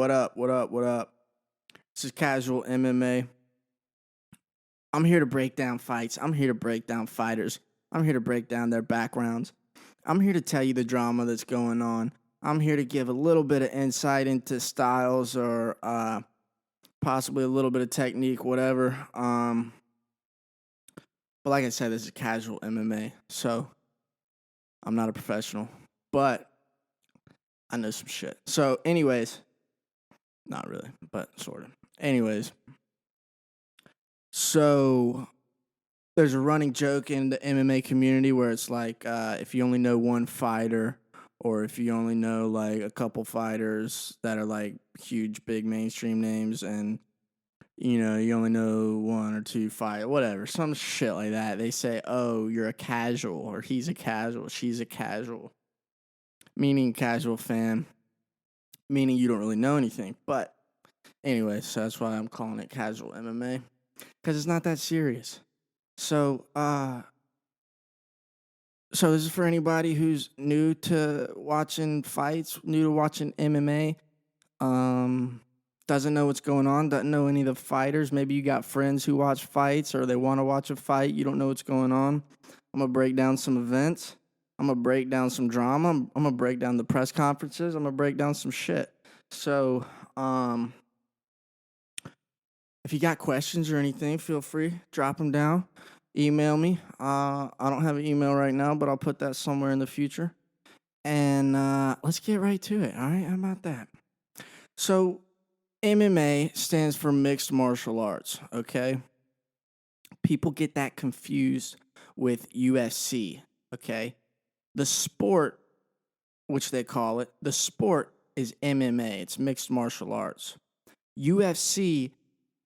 What up? What up? What up? This is Casual MMA. I'm here to break down fights. I'm here to break down fighters. I'm here to break down their backgrounds. I'm here to tell you the drama that's going on. I'm here to give a little bit of insight into styles or possibly a little bit of technique, whatever. But like I said, this is Casual MMA, so I'm not a professional, but I know some shit. So, anyways, not really, but sort of. Anyways, so there's a running joke in the MMA community where it's like if you only know one fighter or if you only know like a couple fighters that are like huge, big mainstream names and you know, you only know one or two fight, whatever, some shit like that. They say, oh, you're a casual or he's a casual, she's a casual, meaning casual fan, meaning you don't really know anything. But anyway, so that's why I'm calling it Casual MMA because it's not that serious. So this is for anybody who's new to watching fights, new to watching MMA, doesn't know what's going on, doesn't know any of the fighters. Maybe you got friends who watch fights or they want to watch a fight. You don't know what's going on. I'm going to break down some events. I'm going to break down some drama. I'm going to break down the press conferences. I'm going to break down some shit. So, if you got questions or anything, feel free, drop them down. Email me. I don't have an email right now, but I'll put that somewhere in the future. And let's get right to it, all right? How about that? So, MMA stands for Mixed Martial Arts, okay? People get that confused with UFC, okay? The sport, which they call it, the sport is MMA. It's Mixed Martial Arts. UFC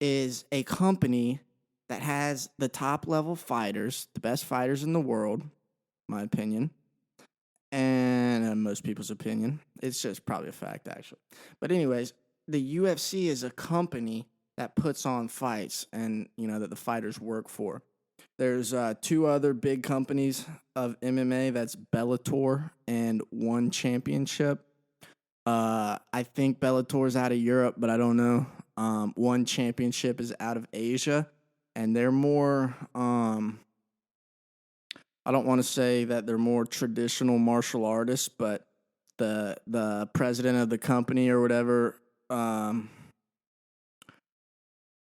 is a company that has the top level fighters, the best fighters in the world, my opinion, and most people's opinion. It's just probably a fact, actually. But anyways, the UFC is a company that puts on fights and, you know, that the fighters work for. There's two other big companies of MMA. That's Bellator and One Championship. I think Bellator's out of Europe, but I don't know. One Championship is out of Asia, and they're more, I don't want to say that they're more traditional martial artists, but the president of the company or whatever,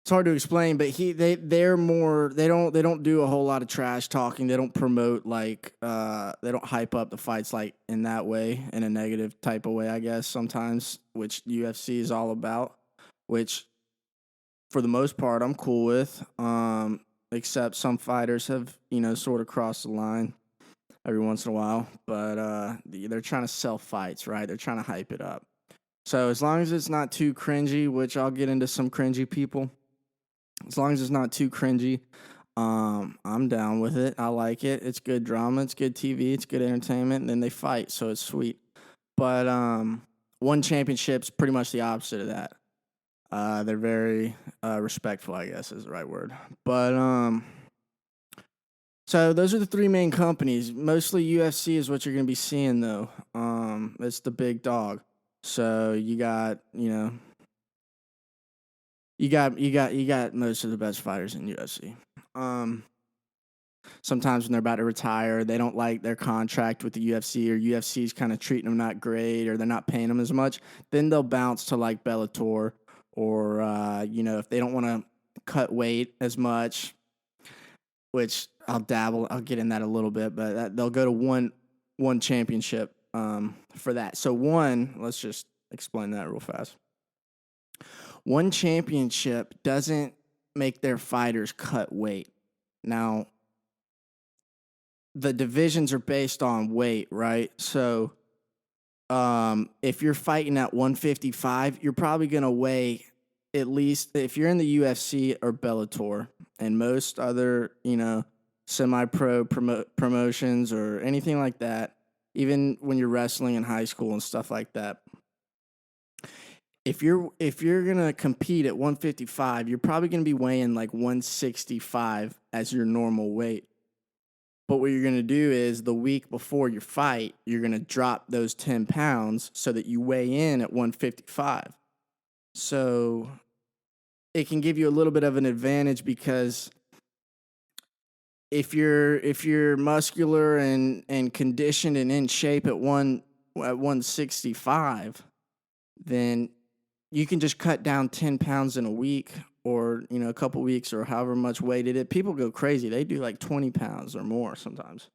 it's hard to explain, but they're more, they don't do a whole lot of trash talking. They don't promote like they don't hype up the fights like in that way, in a negative type of way, I guess sometimes, which UFC is all about, which for the most part I'm cool with. Except some fighters have, you know, sort of crossed the line every once in a while, but they're trying to sell fights, right? They're trying to hype it up. So as long as it's not too cringy, which I'll get into some cringy people. As long as it's not too cringy, I'm down with it. I like it. It's good drama. It's good TV. It's good entertainment. And then they fight, so it's sweet. But One Championship's pretty much the opposite of that. They're very respectful, I guess is the right word. But so those are the three main companies. Mostly UFC is what you're going to be seeing, though. It's the big dog. So you got, you know, you got most of the best fighters in UFC. Sometimes when they're about to retire, they don't like their contract with the UFC, or UFC's kind of treating them not great, or they're not paying them as much. Then they'll bounce to like Bellator, or you know, if they don't want to cut weight as much, which I'll get in that a little bit, but they'll go to one championship for that. So let's just explain that real fast. One Championship doesn't make their fighters cut weight. Now, the divisions are based on weight, right? So, if you're fighting at 155, you're probably going to weigh at least, if you're in the UFC or Bellator and most other, you know, semi-pro promotions or anything like that, even when you're wrestling in high school and stuff like that, if you're gonna compete at 155, you're probably gonna be weighing like 165 as your normal weight. But what you're gonna do is the week before your fight, you're gonna drop those 10 pounds so that you weigh in at 155. So it can give you a little bit of an advantage because if you're muscular and conditioned and in shape at 165, then you can just cut down 10 pounds in a week or a couple weeks or however much weight it is. People go crazy. They do like 20 pounds or more sometimes,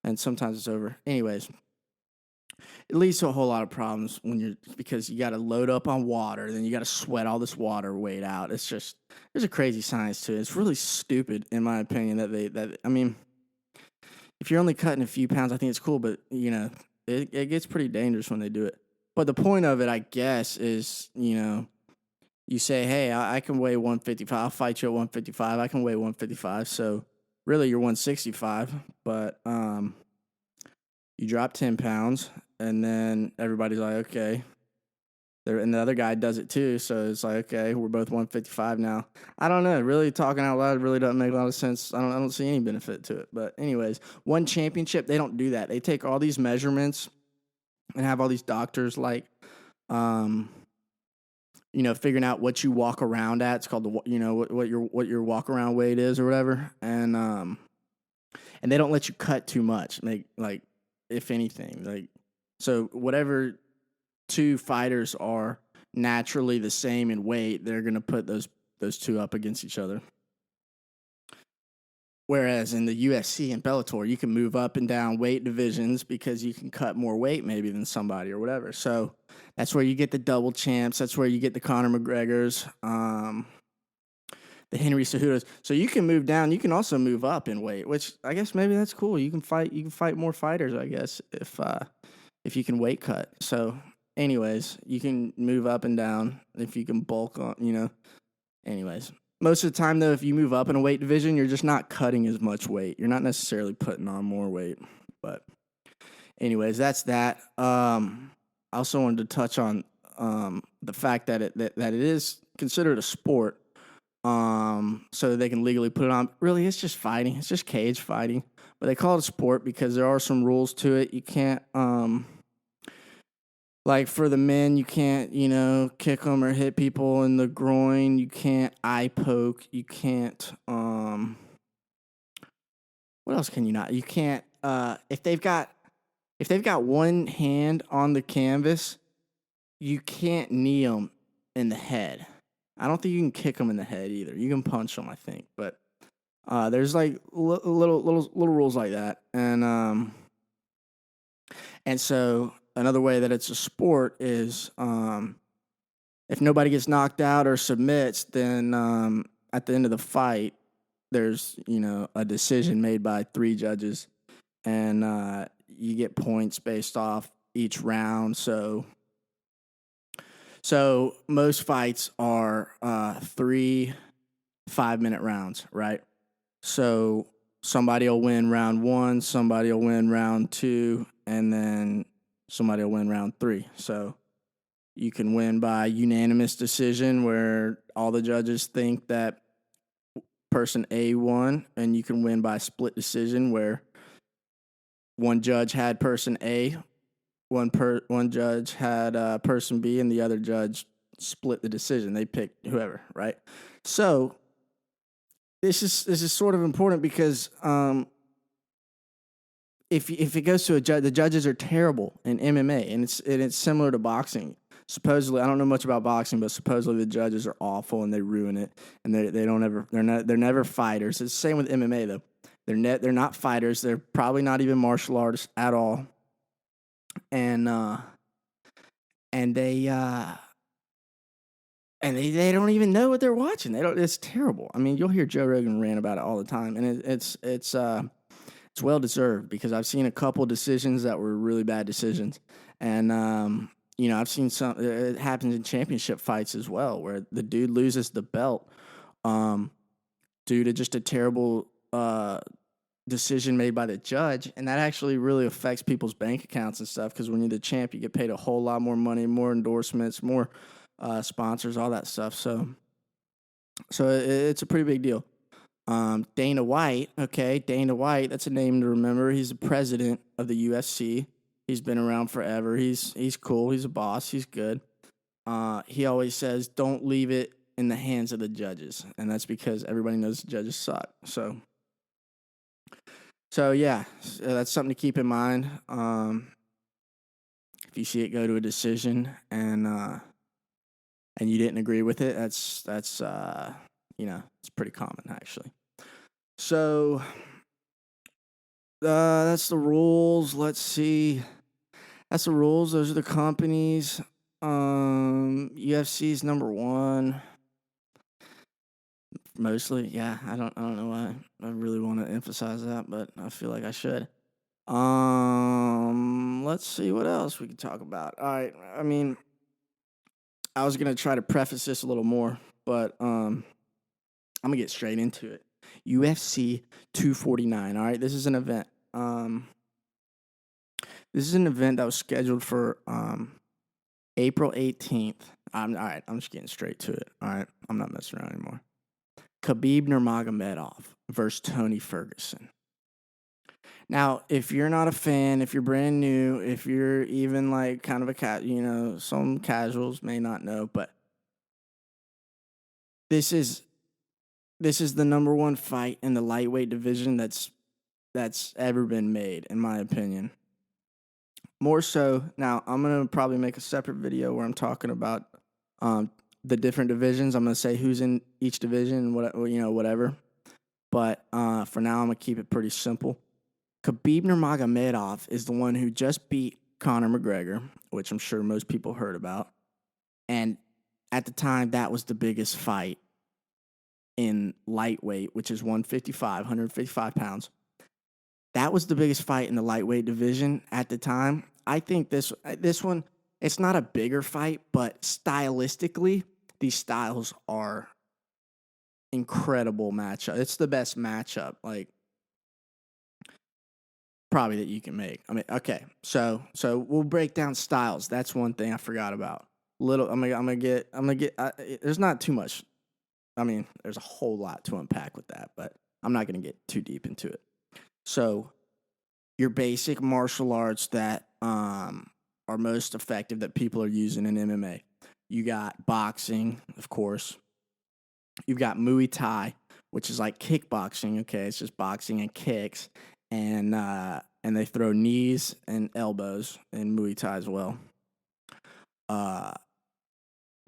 and sometimes it's over. Anyways, it leads to a whole lot of problems because you got to load up on water, then you got to sweat all this water weight out. It's just there's a crazy science to it. It's really stupid in my opinion I mean, if you're only cutting a few pounds, I think it's cool, but it gets pretty dangerous when they do it. But the point of it, I guess, is you say, hey, I can weigh 155. I'll fight you at 155. I can weigh 155. So really, you're 165, but you drop 10 pounds, and then everybody's like, okay. And the other guy does it too, so it's like, okay, we're both 155 now. I don't know. Really, talking out loud really doesn't make a lot of sense. I don't see any benefit to it. But anyways, one championship, they don't do that. They take all these measurements and have all these doctors figuring out what you walk around at. It's called what your walk around weight is or whatever, and they don't let you cut too much. Like if anything, so whatever two fighters are naturally the same in weight, they're gonna put those two up against each other. Whereas in the UFC and Bellator, you can move up and down weight divisions because you can cut more weight maybe than somebody or whatever. So that's where you get the double champs. That's where you get the Conor McGregors, the Henry Cejudos. So you can move down. You can also move up in weight, which I guess maybe that's cool. You can fight more fighters, I guess, if you can weight cut. So anyways, you can move up and down if you can bulk on, Anyways. Most of the time, though, if you move up in a weight division, you're just not cutting as much weight. You're not necessarily putting on more weight. But anyways, that's that. I also wanted to touch on the fact that it is considered a sport, so that they can legally put it on. Really, it's just fighting. It's just cage fighting. But they call it a sport because there are some rules to it. You can't... Like for the men, you can't, kick them or hit people in the groin. You can't eye poke. You can't, what else can you not? You can't, if they've got one hand on the canvas, you can't knee them in the head. I don't think you can kick them in the head either. You can punch them, I think, but there's like little rules like that, and so. Another way that it's a sport is if nobody gets knocked out or submits, then at the end of the fight, there's a decision made by 3 judges, and you get points based off each round. So most fights are 3 5-minute rounds, right? So somebody will win round 1, somebody will win round 2, and then somebody will win round 3. So you can win by unanimous decision where all the judges think that person A won, and you can win by split decision where one judge had person A, one judge had person B, and the other judge split the decision. They picked whoever, right? So this is sort of important because if it goes to a judge, the judges are terrible in MMA, and it's similar to boxing. Supposedly, I don't know much about boxing, but supposedly the judges are awful and they ruin it, and they're never fighters. It's the same with MMA though. They're not fighters. They're probably not even martial artists at all, and they don't even know what they're watching. They don't. It's terrible. I mean, you'll hear Joe Rogan rant about it all the time, and it's well deserved because I've seen a couple decisions that were really bad decisions, and I've seen some. It happens in championship fights as well, where the dude loses the belt due to just a terrible decision made by the judge, and that actually really affects people's bank accounts and stuff. Because when you're the champ, you get paid a whole lot more money, more endorsements, more sponsors, all that stuff. So it's a pretty big deal. Dana White, that's a name to remember. He's the president of the UFC. He's been around forever. He's cool. He's a boss. He's good. he always says, "Don't leave it in the hands of the judges," and that's because everybody knows the judges suck. So yeah, that's something to keep in mind. If you see it go to a decision and you didn't agree with it, that's it's pretty common actually. So that's the rules. Let's see. That's the rules. Those are the companies. UFC's number one. Mostly, yeah. I don't know why I really want to emphasize that, but I feel like I should. Let's see what else we can talk about. All right. I mean, I was gonna try to preface this a little more, but I'm gonna get straight into it. UFC 249. All right, this is an event. This is an event that was scheduled for April 18th. All right, I'm just getting straight to it. All right, I'm not messing around anymore. Khabib Nurmagomedov versus Tony Ferguson. Now, if you're not a fan, if you're brand new, if you're even like kind of a some casuals may not know, but this is the number one fight in the lightweight division that's ever been made, in my opinion. More so, now I'm gonna probably make a separate video where I'm talking about the different divisions. I'm gonna say who's in each division, whatever. But for now, I'm gonna keep it pretty simple. Khabib Nurmagomedov is the one who just beat Conor McGregor, which I'm sure most people heard about. And at the time, that was the biggest fight in lightweight, which is 155 pounds. That was the biggest fight in the lightweight division at the time. I think this one, it's not a bigger fight, but stylistically, these styles are incredible matchup. It's the best matchup, like, probably that you can make. I mean, okay, so we'll break down styles. That's one thing I forgot about. I'm gonna get. There's not too much. I mean, there's a whole lot to unpack with that, but I'm not gonna get too deep into it. So, your basic martial arts that are most effective that people are using in MMA. You got boxing, of course. You've got Muay Thai, which is like kickboxing. Okay, it's just boxing and kicks, and they throw knees and elbows in Muay Thai as well.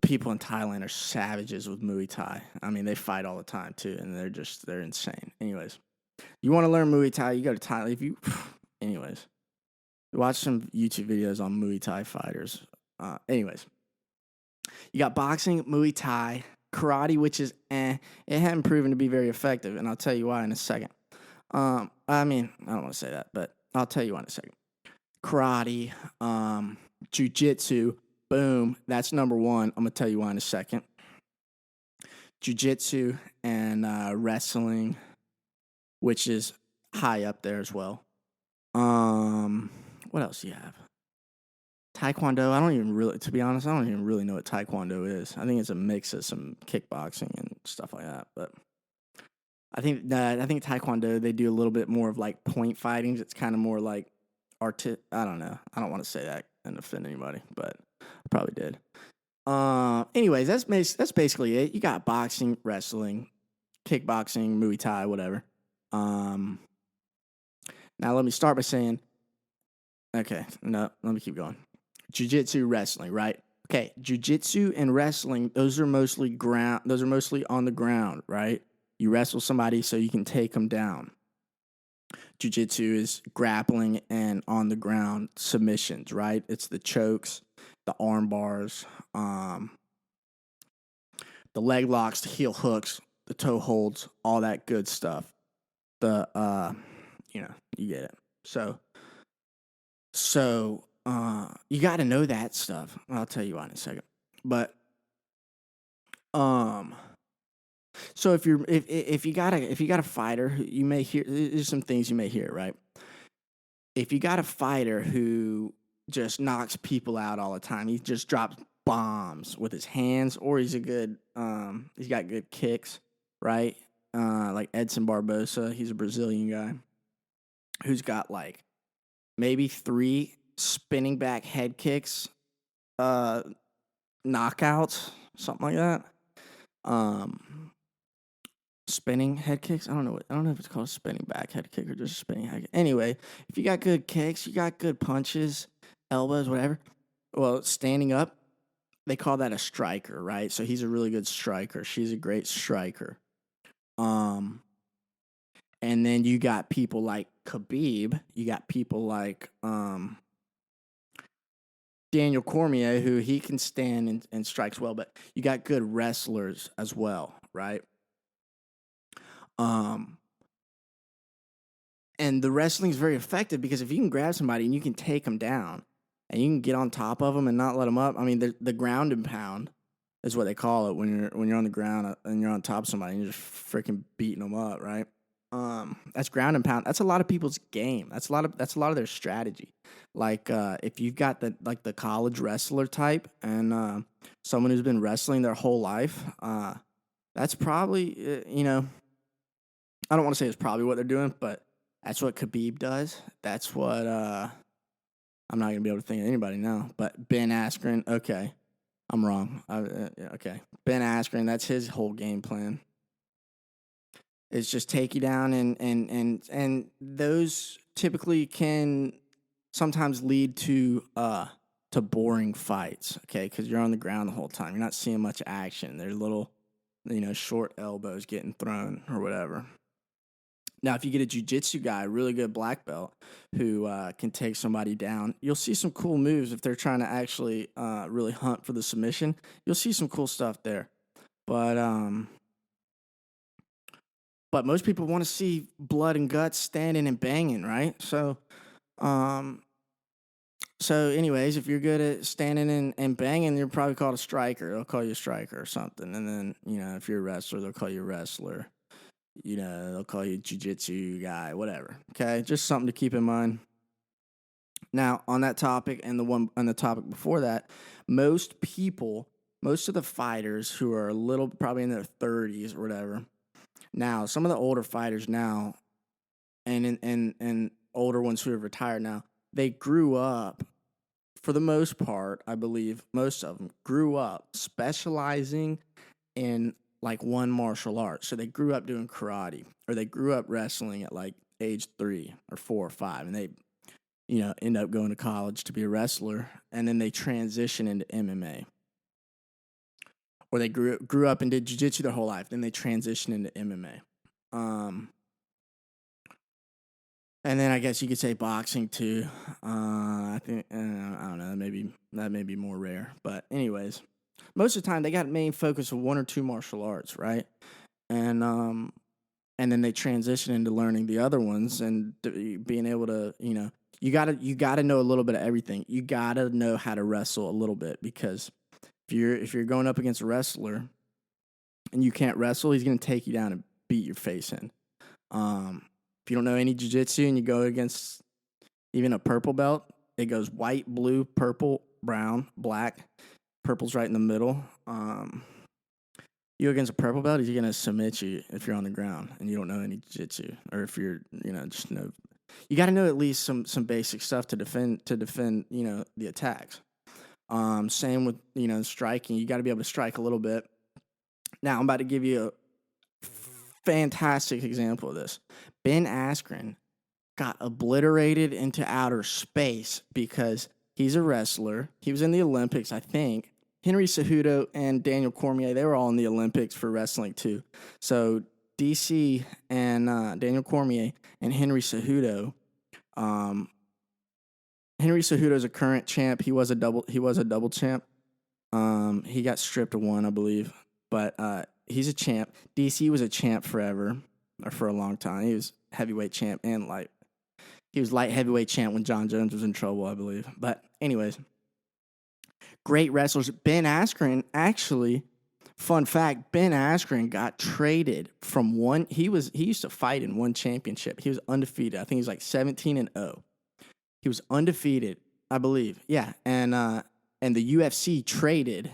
People in Thailand are savages with Muay Thai. I mean, they fight all the time too, and they're insane. Anyways, you want to learn Muay Thai, you go to Thailand. Anyways, watch some YouTube videos on Muay Thai fighters. Anyways, you got boxing, Muay Thai, karate, which is it hadn't proven to be very effective, and I'll tell you why in a second. I mean, I don't want to say that, but I'll tell you why in a second. Karate, jiu-jitsu, boom, that's number one. I'm going to tell you why in a second. Jiu-jitsu and wrestling, which is high up there as well. What else do you have? Taekwondo, to be honest, I don't even really know what Taekwondo is. I think it's a mix of some kickboxing and stuff like that, but I think Taekwondo, they do a little bit more of like point fighting. It's kind of more like I don't know. I don't want to say that and offend anybody, but I probably did. Anyways, that's basically it. You got boxing, wrestling, kickboxing, Muay Thai, whatever. Now let me start by saying, okay, no, let me keep going. Jiu-jitsu, wrestling, right? Okay, jiu-jitsu and wrestling, those are mostly on the ground, right? You wrestle somebody so you can take them down. Jiu-jitsu is grappling and on the ground submissions, right? It's the chokes, the arm bars, the leg locks, the heel hooks, the toe holds, all that good stuff. You get it. So you got to know that stuff. I'll tell you why in a second. But so if you got a fighter, you may hear, there's some things you may hear, right? If you got a fighter who just knocks people out all the time, he just drops bombs with his hands, or he's got good kicks, right? Like Edson Barbosa, he's a Brazilian guy who's got like maybe 3 spinning back head kicks knockouts, something like that. Um, Spinning head kicks. I don't know if it's called a spinning back head kick or just a spinning head kick. Anyway, if you got good kicks, you got good punches, elbows, whatever. Well, standing up, they call that a striker, right? So he's a really good striker. She's a great striker. Um, and then you got people like Khabib. You got people like Daniel Cormier, who he can stand and strikes well, but you got good wrestlers as well, right? Um, and the wrestling is very effective because if you can grab somebody and you can take them down and you can get on top of them and not let them up. I mean, the ground and pound is what they call it when you're on the ground and you're on top of somebody and you're just freaking beating them up, right? That's ground and pound. That's a lot of people's game. That's a lot of their strategy. Like if you've got the college wrestler type and someone who's been wrestling their whole life, that's probably I don't want to say it's probably what they're doing, but that's what Khabib does. That's what I'm not gonna be able to think of anybody now. But Ben Askren, okay, I'm wrong. Okay, Ben Askren, that's his whole game plan. It's just take you down, and those typically can sometimes lead to boring fights. Okay, because you're on the ground the whole time. You're not seeing much action. There's little short elbows getting thrown or whatever. Now, if you get a jiu-jitsu guy, a really good black belt, who can take somebody down, you'll see some cool moves if they're trying to actually really hunt for the submission. You'll see some cool stuff there. But most people want to see blood and guts standing and banging, right? So anyways, if you're good at standing and banging, you're probably called a striker. They'll call you a striker or something. And then, if you're a wrestler, they'll call you a wrestler. They'll call you jiu-jitsu guy, whatever. Okay, just something to keep in mind. Now, on that topic and the topic before that, most of the fighters who are a little, probably in their 30s or whatever. Now, some of the older fighters now, and older ones who have retired now, they grew up, for the most part, I believe, most of them grew up specializing in like one martial art. So they grew up doing karate, or they grew up wrestling at like age 3 or 4 or 5, and they, end up going to college to be a wrestler, and then they transition into MMA. Or they grew up and did jiu-jitsu their whole life, then they transition into MMA. And then I guess you could say boxing too. I think I don't know. That may be more rare, but anyways, most of the time they got main focus of one or two martial arts, right? And then they transition into learning the other ones and being able to, you gotta know a little bit of everything. You gotta know how to wrestle a little bit, because if you're going up against a wrestler and you can't wrestle, he's gonna take you down and beat your face in. If you don't know any jiu-jitsu and you go against even a purple belt, it goes white, blue, purple, brown, black. Purple's right in the middle. You against a purple belt, he's going to submit you if you're on the ground and you don't know any jiu-jitsu. Or if you're, just know. You got to know at least some basic stuff to defend, the attacks. Same with, striking. You got to be able to strike a little bit. Now, I'm about to give you a fantastic example of this. Ben Askren got obliterated into outer space because he's a wrestler. He was in the Olympics, I think. Henry Cejudo and Daniel Cormier, they were all in the Olympics for wrestling too. So DC and Daniel Cormier and Henry Cejudo. Henry Cejudo is a current champ. He was a double champ. He got stripped of one, I believe, but he's a champ. DC was a champ forever, or for a long time. He was heavyweight champ and he was light heavyweight champ when John Jones was in trouble, I believe. But anyways, great wrestlers. Ben Askren, actually, fun fact, Ben Askren got traded from one. He used to fight in one championship. He was undefeated. I think he was like 17-0. He was undefeated, I believe. Yeah, and the UFC traded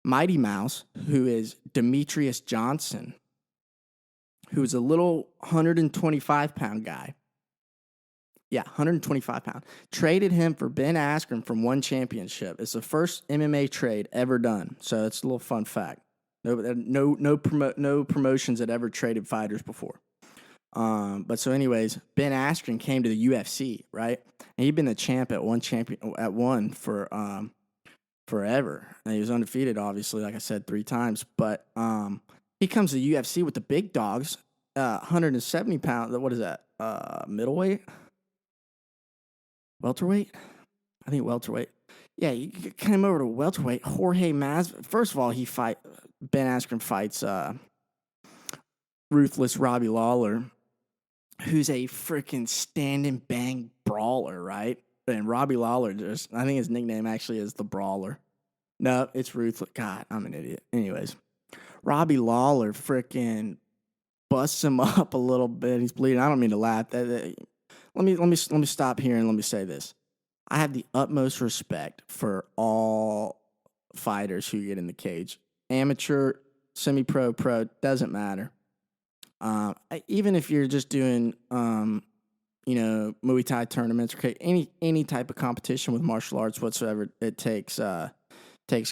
Mighty Mouse, who is Demetrius Johnson, who's a little 125-pound guy. Yeah, 125 pounds. Traded him for Ben Askren from one championship. It's the first MMA trade ever done. So it's a little fun fact. No promotions had ever traded fighters before. But so anyways, Ben Askren came to the UFC, right? And he'd been the champ at one for forever. And he was undefeated, obviously, like I said, 3 times. But he comes to the UFC with the big dogs, 170 pounds. What is that? Middleweight? Welterweight? I think welterweight. Yeah, he came over to welterweight. Jorge Masvidal. First of all, Ben Askren fights ruthless Robbie Lawler, who's a freaking stand and bang brawler, right? And Robbie Lawler I think his nickname actually is the Brawler. No, it's ruthless. God, I'm an idiot. Anyways, Robbie Lawler freaking busts him up a little bit. He's bleeding. I don't mean to laugh. Let me stop here and let me say this. I have the utmost respect for all fighters who get in the cage. Amateur, semi-pro, pro, doesn't matter. Even if you're just doing, Muay Thai tournaments or any type of competition with martial arts whatsoever, it takes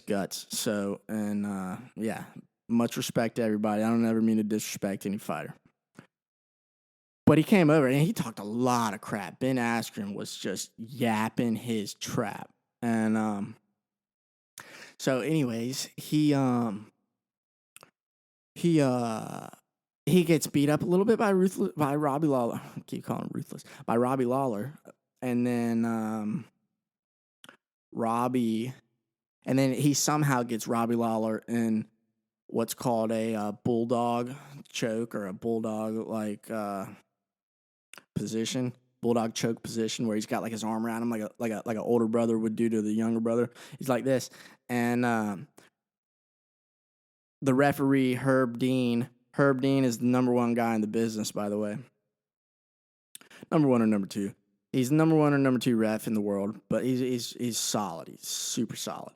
guts. So, and yeah, much respect to everybody. I don't ever mean to disrespect any fighter. But he came over and he talked a lot of crap. Ben Askren was just yapping his trap. And so anyways, he gets beat up a little bit by Robbie Lawler. I keep calling him ruthless. By Robbie Lawler. And then he somehow gets Robbie Lawler in what's called a bulldog choke or a bulldog position, bulldog choke position, where he's got like his arm around him like an older brother would do to the younger brother. He's like this, and the referee Herb Dean is the number 1 guy in the business, by the way. Number 1 or number 2. He's the number 1 or number 2 ref in the world, but he's solid. He's super solid.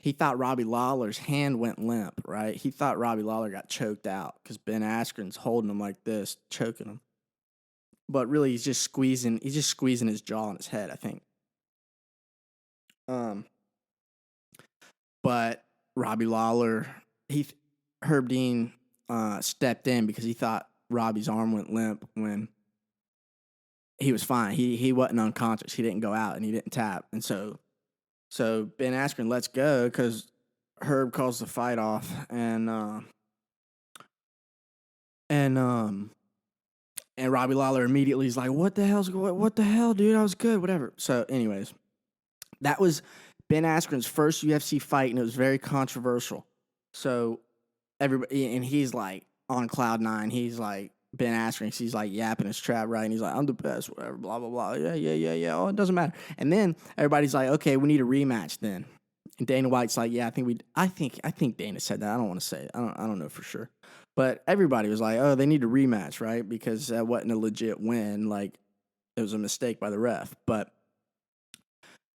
He thought Robbie Lawler's hand went limp, right? He thought Robbie Lawler got choked out because Ben Askren's holding him like this, choking him. But really, he's just squeezing his jaw and his head, I think. But Robbie Lawler, Herb Dean stepped in because he thought Robbie's arm went limp when he was fine. He wasn't unconscious. He didn't go out and he didn't tap. And so Ben Askren lets go because Herb calls the fight off, and Robbie Lawler immediately is like, "What the hell, dude? I was good, whatever." So, anyways, that was Ben Askren's first UFC fight, and it was very controversial. So everybody, and he's like on cloud 9. He's like Ben Askren. He's like yapping his trap, right? And he's like, "I'm the best, whatever, blah blah blah." Yeah. Oh, it doesn't matter. And then everybody's like, "Okay, we need a rematch then." And Dana White's like, "Yeah, I think Dana said that. I don't want to say it. I don't know for sure." But everybody was like, "Oh, they need a rematch, right?" Because that wasn't a legit win. Like, it was a mistake by the ref. But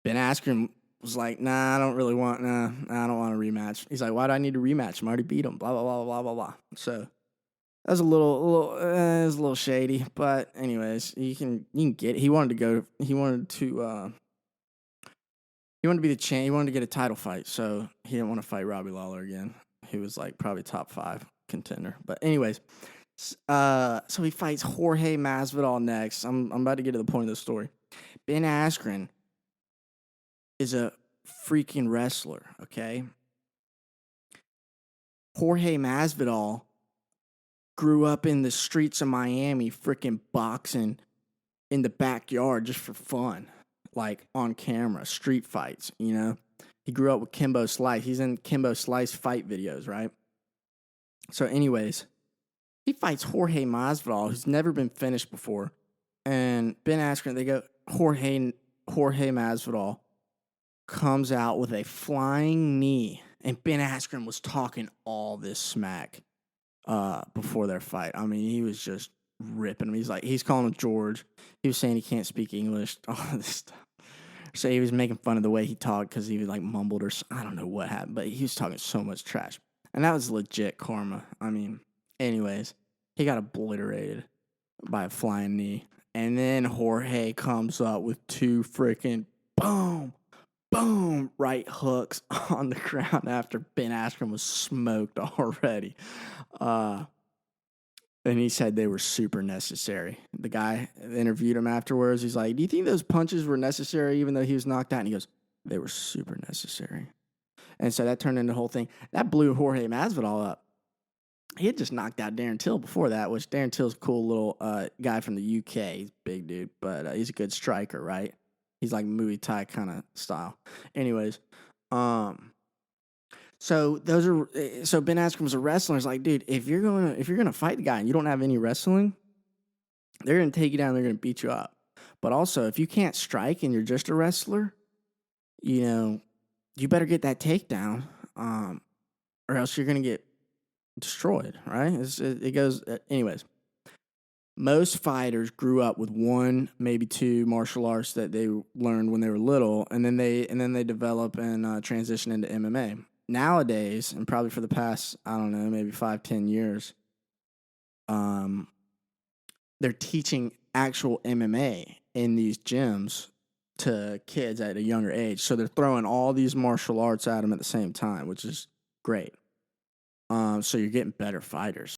Ben Askren was like, I don't want a rematch. He's like, "Why do I need a rematch? I already beat him, blah, blah, blah, blah, blah, blah." So that was a little shady. But anyways, you can get it. He wanted to be the champ. He wanted to get a title fight, so he didn't want to fight Robbie Lawler again. He was like probably top 5 contender. But anyways, so he fights Jorge Masvidal next. I'm about to get to the point of the story. Ben Askren is a freaking wrestler, okay? Jorge Masvidal grew up in the streets of Miami freaking boxing in the backyard just for fun, like on camera, street fights, you know? He grew up with Kimbo Slice. He's in Kimbo Slice fight videos, right? So anyways, he fights Jorge Masvidal, who's never been finished before. And Ben Askren, they go, Jorge Masvidal comes out with a flying knee. And Ben Askren was talking all this smack before their fight. I mean, he was just ripping him. He's calling him George. He was saying he can't speak English, all this stuff. So he was making fun of the way he talked because he was like mumbled or I don't know what happened, but he was talking so much trash. And that was legit karma. I mean, anyways, he got obliterated by a flying knee. And then Jorge comes up with 2 freaking boom, boom, right hooks on the ground after Ben Askren was smoked already. And he said they were super necessary. The guy interviewed him afterwards. He's like, "Do you think those punches were necessary even though he was knocked out?" And he goes, "They were super necessary." And so that turned into the whole thing. That blew Jorge Masvidal up. He had just knocked out Darren Till before that, which Darren Till's a cool little guy from the UK. He's a big dude, but he's a good striker, right? He's like Muay Thai kind of style. Anyways, so Ben Askren was a wrestler. He's like, dude, if you're gonna fight the guy and you don't have any wrestling, they're gonna take you down. They're gonna beat you up. But also, if you can't strike and you're just a wrestler, you better get that takedown, or else you're gonna get destroyed. Right? It goes. Anyways, most fighters grew up with 1, maybe 2 martial arts that they learned when they were little, and then they develop and transition into MMA. Nowadays, and probably for the past, I don't know, maybe 5-10 years, they're teaching actual MMA in these gyms to kids at a younger age. So they're throwing all these martial arts at them at the same time, which is great. So you're getting better fighters.